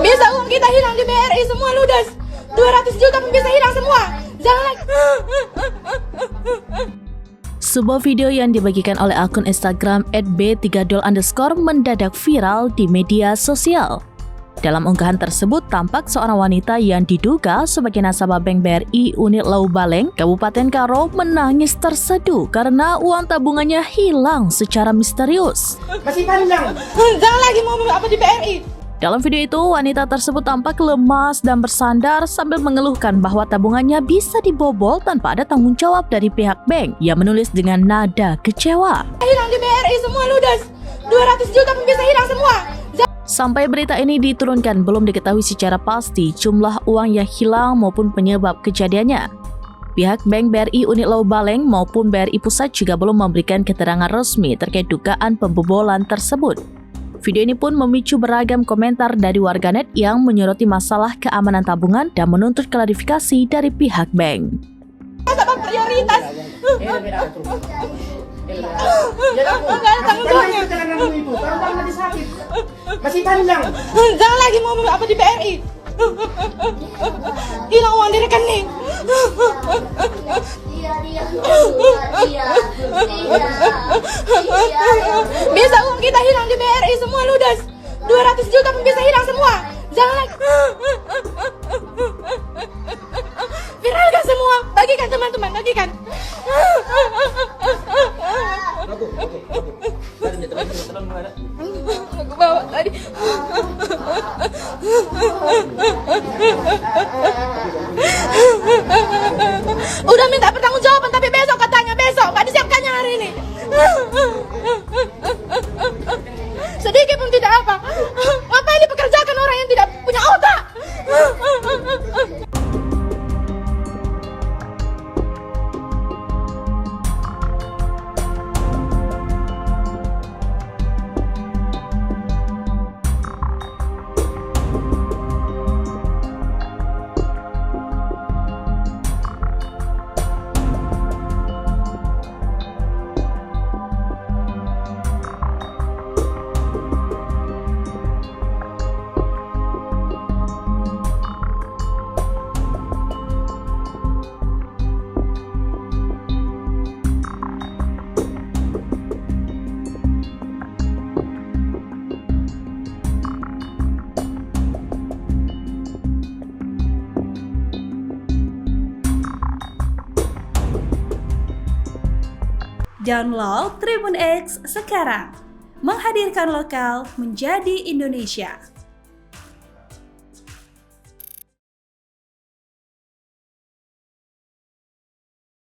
Bisa uang kita hilang di BRI semua ludes. 200 juta pun bisa hilang semua. Jangan lagi. Sebuah video yang dibagikan oleh akun Instagram @b3dol_ mendadak viral di media sosial. Dalam unggahan tersebut tampak seorang wanita yang diduga sebagai nasabah Bank BRI unit Lau Baleng, Kabupaten Karo menangis terseduh karena uang tabungannya hilang secara misterius. Masih panjang. Jangan lagi mau apa di BRI. Dalam video itu, wanita tersebut tampak lemas dan bersandar sambil mengeluhkan bahwa tabungannya bisa dibobol tanpa ada tanggung jawab dari pihak bank. Ia menulis dengan nada kecewa. Hilang di BRI semua ludes. 200 juta pun bisa hilang semua. Sampai berita ini diturunkan, belum diketahui secara pasti jumlah uang yang hilang maupun penyebab kejadiannya. Pihak Bank BRI unit Lau Baleng maupun BRI Pusat juga belum memberikan keterangan resmi terkait dugaan pembobolan tersebut. Video ini pun memicu beragam komentar dari warganet yang menyoroti masalah keamanan tabungan dan menuntut klarifikasi dari pihak bank. Nasabah prioritas. Masih panjang. Jangan lagi mau apa di BRI. Hilang uang di rekening. Bisa uang kita hilang di BRI semua ludes. 200 juta pun bisa hilang semua. Jangan lagi. Viralkan semua. Bagikan teman-teman, bagikan. Aku bawa tadi. Udah minta pertanggungjawaban tapi besok katanya besok nggak disiapkannya hari ini. Sedikit pun tidak apa. Apa ini pekerjakan orang yang tidak punya otak? Download Tribun X sekarang, menghadirkan lokal menjadi Indonesia.